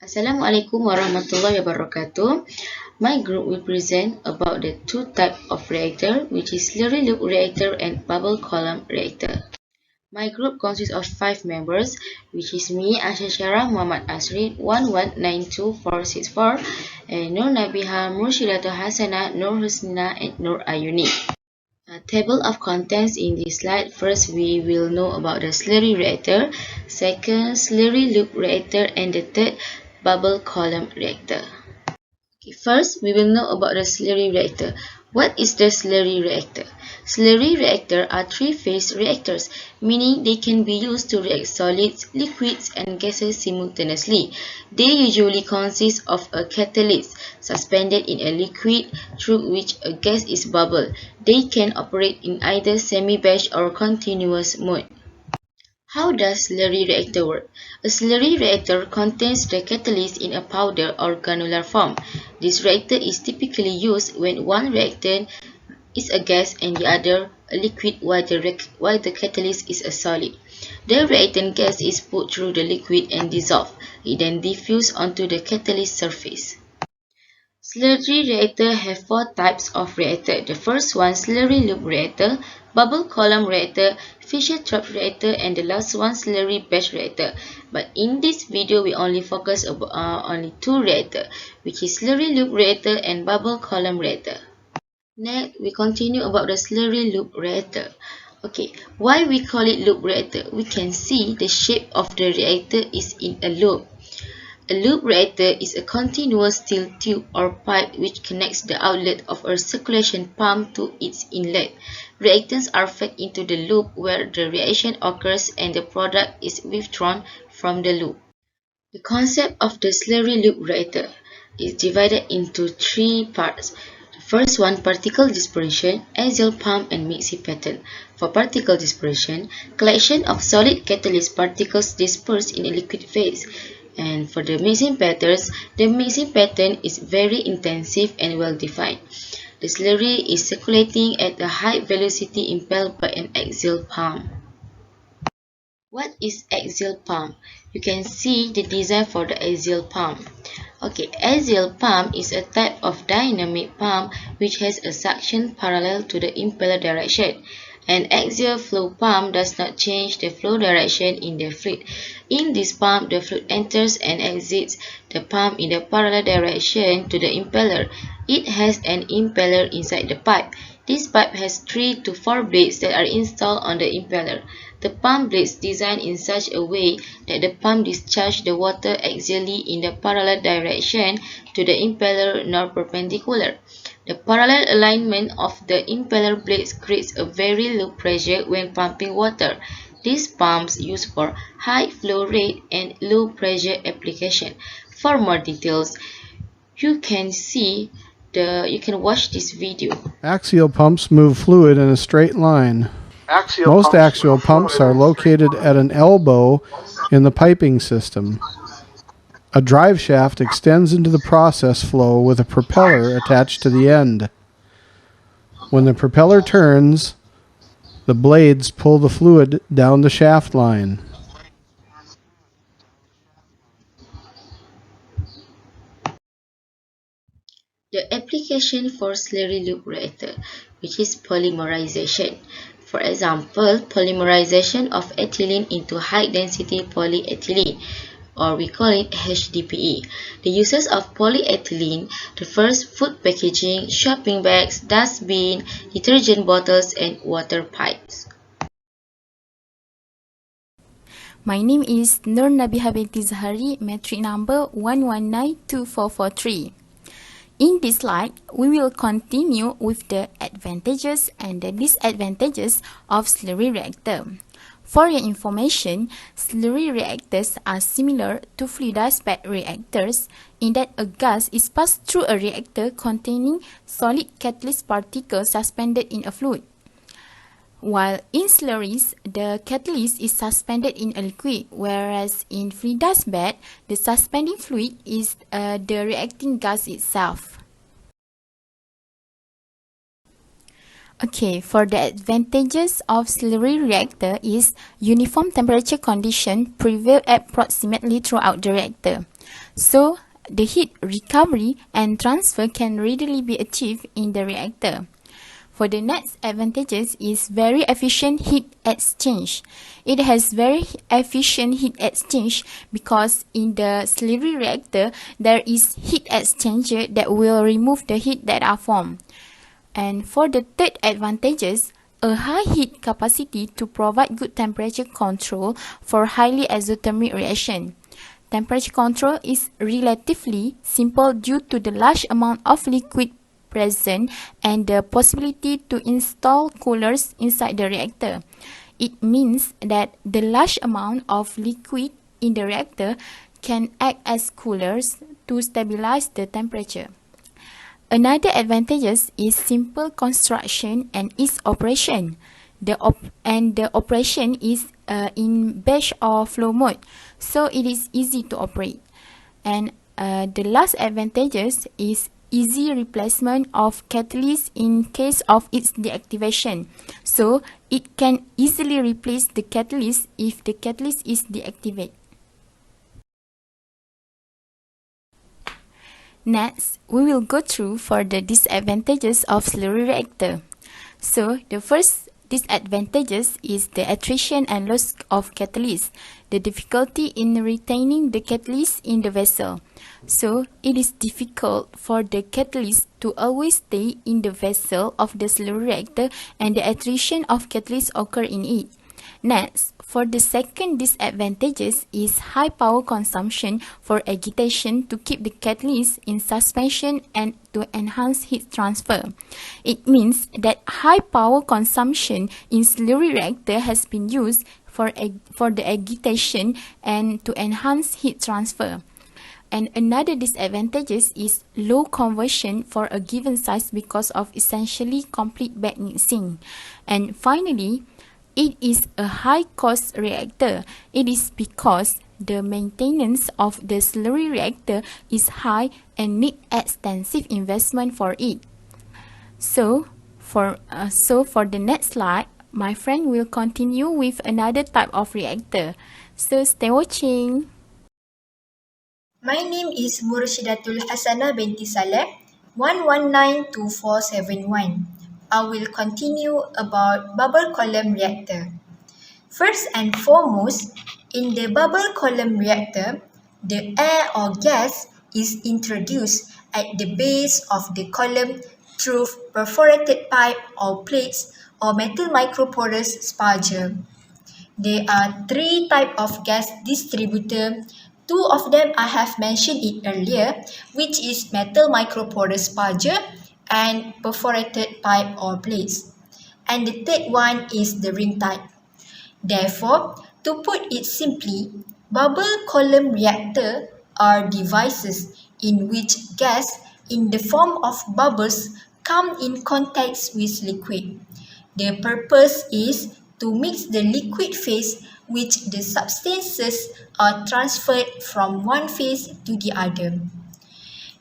Assalamualaikum warahmatullahi wabarakatuh. My group will present about the two types of reactor, which is slurry loop reactor and bubble column reactor. My group consists of 5 members, which is me, Aisyah Syahera, Muhammad Asri, 1192464, and Nur Nabihah, Mursyidatul Hasanah, Nur Husnina, and Nur Ayuni. Table of contents in this slide. First, we will know about the slurry reactor, second, slurry loop reactor, and the third, bubble column reactor. Okay, first, we will know about the slurry reactor. What is the slurry reactor? Slurry reactors are three-phase reactors, meaning they can be used to react solids, liquids, and gases simultaneously. They usually consist of a catalyst suspended in a liquid through which a gas is bubbled. They can operate in either semi-batch or continuous mode. How does slurry reactor work? A slurry reactor contains the catalyst in a powder or granular form. This reactor is typically used when one reactant is a gas and the other a liquid while the catalyst is a solid. The reactant gas is put through the liquid and dissolved. It then diffuses onto the catalyst surface. Slurry reactor have 4 types of reactor. The first one, slurry loop reactor, bubble column reactor, Fischer-Tropsch reactor, and the last one, slurry batch reactor. But in this video, we only focus on only 2 reactors, which is slurry loop reactor and bubble column reactor. Next, we continue about the slurry loop reactor. Okay, why we call it loop reactor? We can see the shape of the reactor is in a loop. A loop reactor is a continuous steel tube or pipe which connects the outlet of a circulation pump to its inlet. Reactants are fed into the loop where the reaction occurs and the product is withdrawn from the loop. The concept of the slurry loop reactor is divided into 3 parts. The first one, particle dispersion, axial pump, and mixing pattern. For particle dispersion, collection of solid catalyst particles dispersed in a liquid phase. And for the mixing patterns, the mixing pattern is very intensive and well defined. The slurry is circulating at a high velocity impelled by an axial pump. What is axial pump? You can see the design for the axial pump. Okay, axial pump is a type of dynamic pump which has a suction parallel to the impeller direction. An axial flow pump does not change the flow direction in the fluid. In this pump, the fluid enters and exits the pump in the parallel direction to the impeller. It has an impeller inside the pipe. This pipe has 3 to 4 blades that are installed on the impeller. The pump blades designed in such a way that the pump discharges the water axially in the parallel direction to the impeller, not perpendicular. The parallel alignment of the impeller blades creates a very low pressure when pumping water. These pumps used for high flow rate and low pressure application. For more details, you can watch this video. Axial pumps move fluid in a straight line. Most axial pumps are located at an elbow in the piping system. A drive shaft extends into the process flow with a propeller attached to the end. When the propeller turns, the blades pull the fluid down the shaft line. The application for slurry loop reactor, which is polymerization. For example, polymerization of ethylene into high-density polyethylene, or we call it HDPE. The uses of polyethylene refers food packaging, shopping bags, dustbin, detergent bottles, and water pipes. My name is Nur Nabihah binti Zahari, metric number 1192443. In this slide, we will continue with the advantages and the disadvantages of slurry reactor. For your information, slurry reactors are similar to fluidized bed reactors in that a gas is passed through a reactor containing solid catalyst particles suspended in a fluid. While in slurries, the catalyst is suspended in a liquid, whereas in fluidized bed, the suspending fluid is the reacting gas itself. Okay, for the advantages of slurry reactor is uniform temperature condition prevail approximately throughout the reactor. So, the heat recovery and transfer can readily be achieved in the reactor. For the next advantages is very efficient heat exchange. It has very efficient heat exchange because in the slurry reactor, there is heat exchanger that will remove the heat that are formed. And for the third advantages, a high heat capacity to provide good temperature control for highly exothermic reaction. Temperature control is relatively simple due to the large amount of liquid present and the possibility to install coolers inside the reactor. It means that the large amount of liquid in the reactor can act as coolers to stabilize the temperature. Another advantage is simple construction and its operation. The operation is in batch or flow mode, so it is easy to operate. And the last advantages is easy replacement of catalyst in case of its deactivation. So it can easily replace the catalyst if the catalyst is deactivated. Next, we will go through for the disadvantages of slurry reactor. So the first disadvantages is the attrition and loss of catalyst, the difficulty in retaining the catalyst in the vessel. So it is difficult for the catalyst to always stay in the vessel of the slurry reactor and the attrition of catalyst occur in it. Next, for the second disadvantages is high power consumption for agitation to keep the catalyst in suspension and to enhance heat transfer. It means that high power consumption in slurry reactor has been used for the agitation and to enhance heat transfer. And another disadvantage is low conversion for a given size because of essentially complete back mixing. And finally, it is a high-cost reactor. It is because the maintenance of the slurry reactor is high and need extensive investment for it. So for the next slide, my friend will continue with another type of reactor. So stay watching. My name is Mursyidatul Hasanah binti Saleh, 1192471. I will continue about bubble column reactor. First and foremost, in the bubble column reactor, the air or gas is introduced at the base of the column through perforated pipe or plates or metal microporous sphager. There are three types of gas distributor. Two of them I have mentioned it earlier, which is metal microporous sphager and perforated pipe or plates. And the third one is the ring type. Therefore, to put it simply, bubble column reactor are devices in which gas in the form of bubbles come in contact with liquid. The purpose is to mix the liquid phase which the substances are transferred from one phase to the other.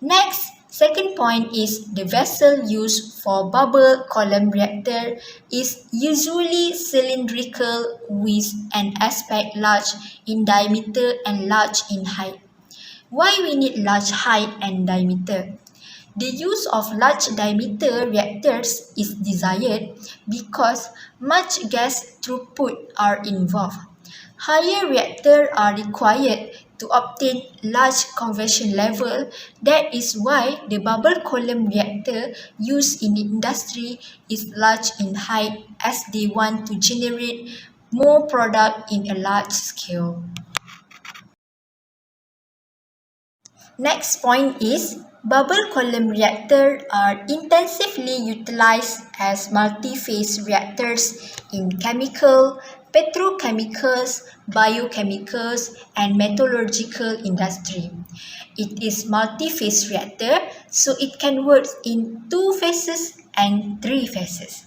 Next, second point is the vessel used for bubble column reactor is usually cylindrical with an aspect large in diameter and large in height. Why we need large height and diameter? The use of large diameter reactors is desired because much gas throughput are involved. Higher reactors are required to obtain large conversion level. That is why the bubble column reactor used in the industry is large in height as they want to generate more product in a large scale. Next point is bubble column reactors are intensively utilized as multi-phase reactors in chemical, petrochemicals, biochemicals, and metallurgical industry. It is multi-phase reactor, so it can work in 2 phases and 3 phases.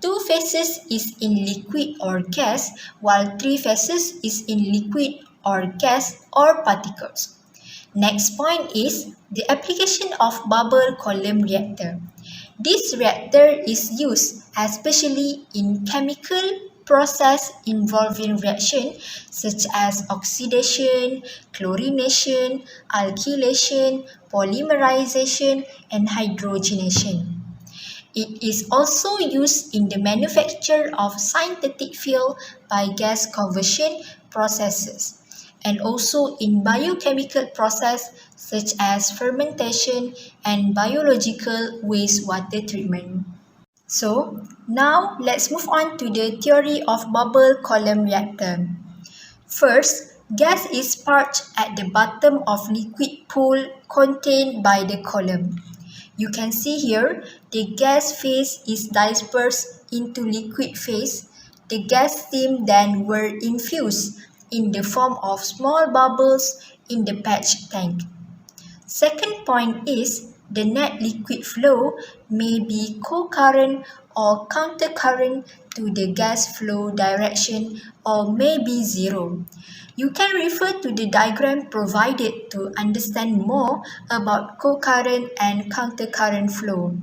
2 phases is in liquid or gas, while 3 phases is in liquid or gas or particles. Next point is the application of bubble column reactor. This reactor is used especially in chemical, process involving reaction such as oxidation, chlorination, alkylation, polymerization, and hydrogenation. It is also used in the manufacture of synthetic fuel by gas conversion processes, and also in biochemical process such as fermentation and biological wastewater treatment. So, now let's move on to the theory of bubble column reactor. First, gas is parked at the bottom of liquid pool contained by the column. You can see here, the gas phase is dispersed into liquid phase. The gas stream then were infused in the form of small bubbles in the patch tank. Second point is the net liquid flow may be co-current or counter-current to the gas flow direction or may be zero. You can refer to the diagram provided to understand more about co-current and counter-current flow.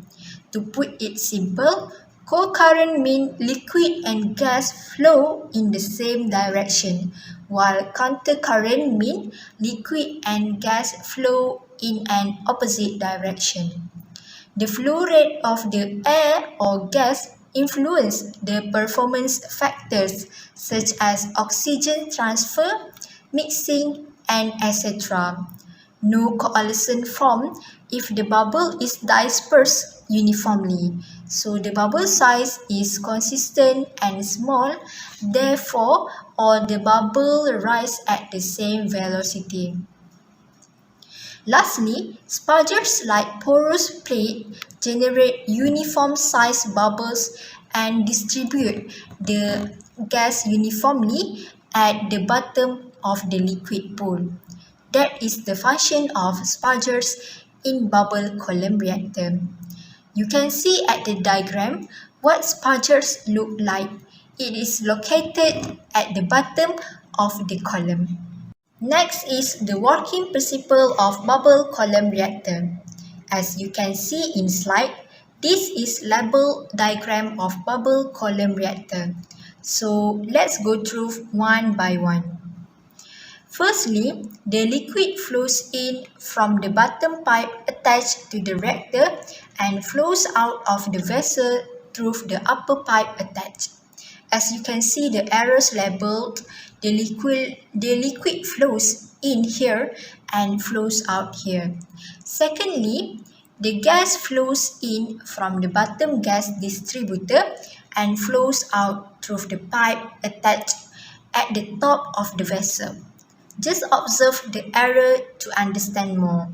To put it simple, co-current means liquid and gas flow in the same direction, while counter-current means liquid and gas flow in an opposite direction. The flow rate of the air or gas influence the performance factors such as oxygen transfer, mixing, and etc. No coalescence form if the bubble is dispersed uniformly. So the bubble size is consistent and small, therefore all the bubble rise at the same velocity. Lastly, spuggers like porous plate generate uniform sized bubbles and distribute the gas uniformly at the bottom of the liquid pool. That is the function of spuggers in bubble column reactor. You can see at the diagram what spuggers look like. It is located at the bottom of the column. Next is the working principle of bubble column reactor. As you can see in slide, this is label diagram of bubble column reactor. So let's go through one by one. Firstly, the liquid flows in from the bottom pipe attached to the reactor and flows out of the vessel through the upper pipe attached. As you can see the arrows labeled, the liquid flows in here and flows out here. Secondly, the gas flows in from the bottom gas distributor and flows out through the pipe attached at the top of the vessel. Just observe the arrow to understand more.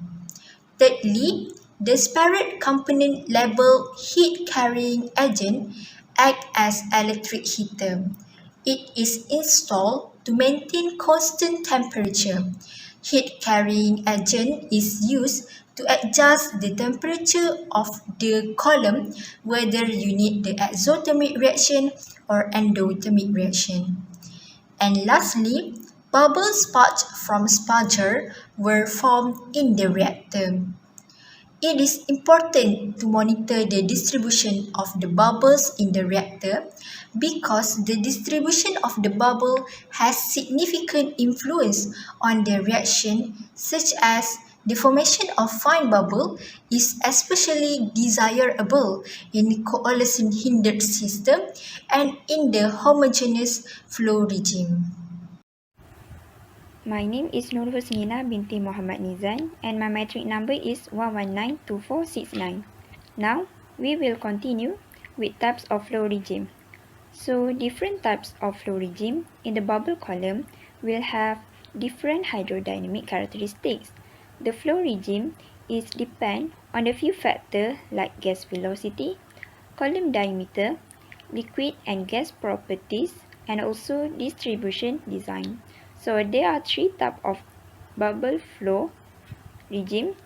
Thirdly, the disparate component labeled heat carrying agent act as electric heater. It is installed to maintain constant temperature. Heat carrying agent is used to adjust the temperature of the column whether you need the exothermic reaction or endothermic reaction. And lastly, bubbles sparked from spugger were formed in the reactor. It is important to monitor the distribution of the bubbles in the reactor because the distribution of the bubble has significant influence on the reaction, such as the formation of fine bubble is especially desirable in coalescence hindered system and in the homogeneous flow regime. My name is Nur Husnina binti Muhammad Nizan and my metric number is 1192469. Now, we will continue with types of flow regime. So, different types of flow regime in the bubble column will have different hydrodynamic characteristics. The flow regime is depend on a few factors like gas velocity, column diameter, liquid and gas properties, and also distribution design. So there are three types of bubble flow regime.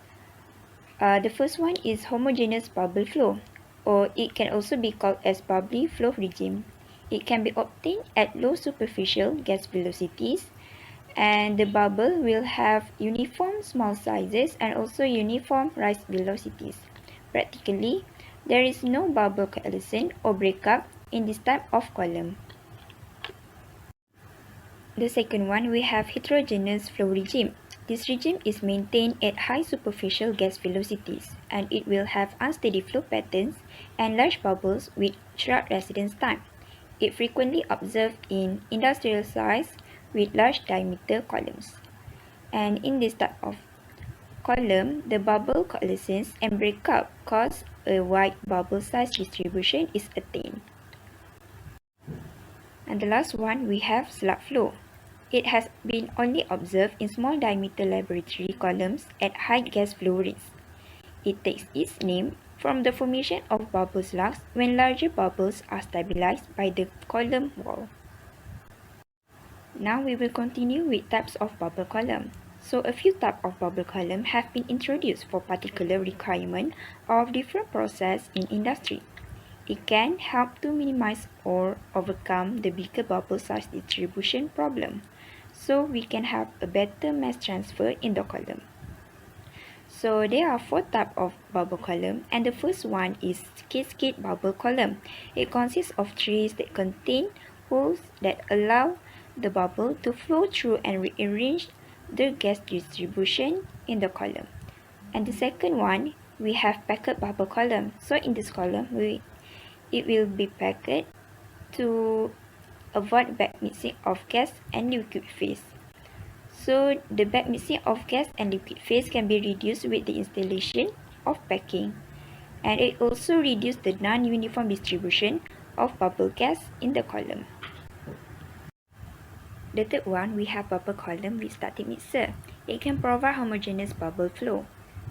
The first one is homogeneous bubble flow, or it can also be called as bubbly flow regime. It can be obtained at low superficial gas velocities, and the bubble will have uniform small sizes and also uniform rise velocities. Practically, there is no bubble coalescence or breakup in this type of column. The second one, we have heterogeneous flow regime. This regime is maintained at high superficial gas velocities, and it will have unsteady flow patterns and large bubbles with short residence time. It frequently observed in industrial size with large diameter columns. And in this type of column, the bubble coalescence and breakup cause a wide bubble size distribution is attained. And the last one, we have slug flow. It has been only observed in small diameter laboratory columns at high gas flow rates. It takes its name from the formation of bubble slugs when larger bubbles are stabilized by the column wall. Now we will continue with types of bubble column. So a few types of bubble column have been introduced for particular requirement of different process in industry. It can help to minimize or overcome the bigger bubble size distribution problem, so we can have a better mass transfer in the column. So there are 4 types of bubble column, and the first one is cascade bubble column. It consists of trees that contain holes that allow the bubble to flow through and rearrange the gas distribution in the column. And the second one, we have packed bubble column. So in this column, it will be packed to avoid back mixing of gas and liquid phase. So the back mixing of gas and liquid phase can be reduced with the installation of packing, and it also reduces the non-uniform distribution of bubble gas in the column. The third one, we have bubble column with static mixer. It can provide homogeneous bubble flow,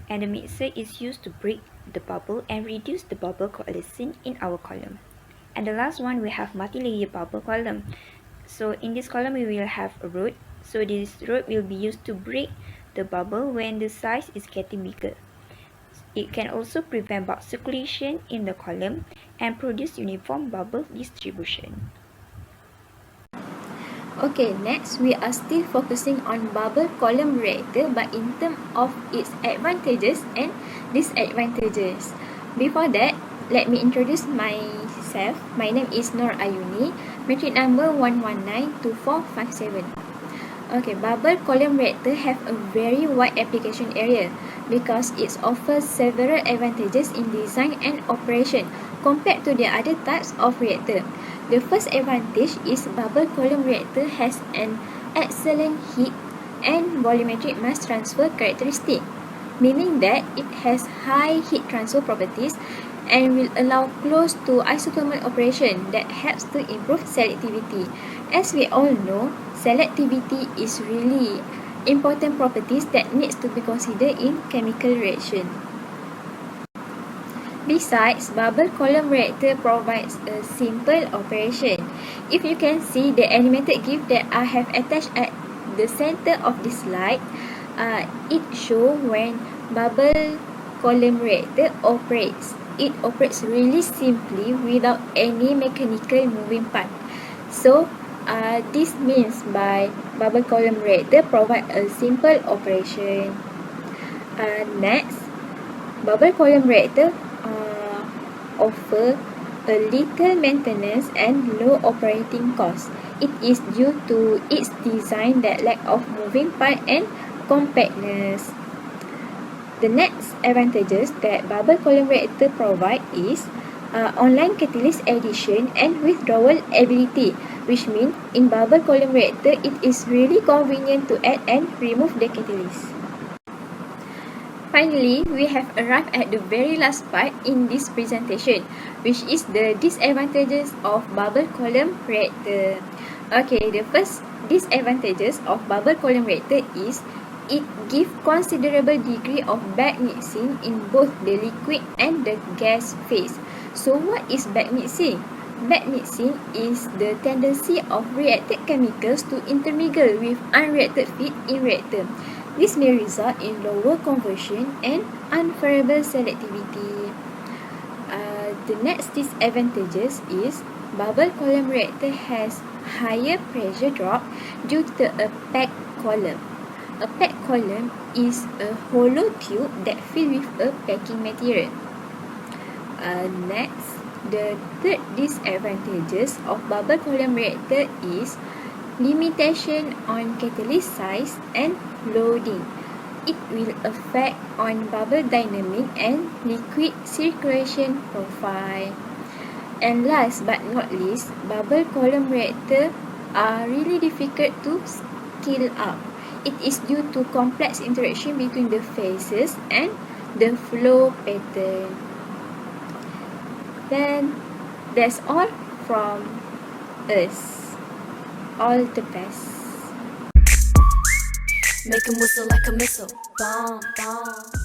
and the mixer is used to break the bubble and reduce the bubble coalescing in our column. And the last one, we have multi-layer bubble column. So in this column, we will have a rod. So this rod will be used to break the bubble when the size is getting bigger. It can also prevent bulk circulation in the column and produce uniform bubble distribution. Okay, next we are still focusing on bubble column reactor, but in terms of its advantages and disadvantages. Before that, let me introduce myself. My name is Nur Ayuni, matric number 1192457. Okay, bubble column reactor have a very wide application area because it offers several advantages in design and operation compared to the other types of reactor. The first advantage is bubble column reactor has an excellent heat and volumetric mass transfer characteristic, meaning that it has high heat transfer properties and will allow close to isothermal operation that helps to improve selectivity. As we all know, selectivity is really important properties that needs to be considered in chemical reaction. Besides, bubble column reactor provides a simple operation. If you can see the animated GIF that I have attached at the center of this slide, it shows when bubble column reactor operates. It operates really simply without any mechanical moving part. So, this means by bubble column reactor provide a simple operation. Next, bubble column reactor offer a little maintenance and low operating cost. It is due to its design that lack of moving part and compactness. The next advantages that bubble column reactor provide is online catalyst addition and withdrawal ability, which means in bubble column reactor it is really convenient to add and remove the catalyst. Finally, we have arrived at the very last part in this presentation, which is the disadvantages of bubble column reactor. Okay, the first disadvantages of bubble column reactor is it gives considerable degree of back mixing in both the liquid and the gas phase. So what is back mixing? Back mixing is the tendency of reacted chemicals to intermingle with unreacted feed in reactor. This may result in lower conversion and unfavorable selectivity. The next disadvantages is bubble column reactor has higher pressure drop due to a packed column. A packed column is a hollow tube that filled with a packing material. Next, the third disadvantages of bubble column reactor is Limitation on catalyst size and loading. It will affect on bubble dynamic and liquid circulation profile. And last but not least, bubble column reactor are really difficult to scale up. It is due to complex interaction between the phases and the flow pattern. Then that's all from us. All the best. Make 'em whistle like a missile. Bomb, bomb.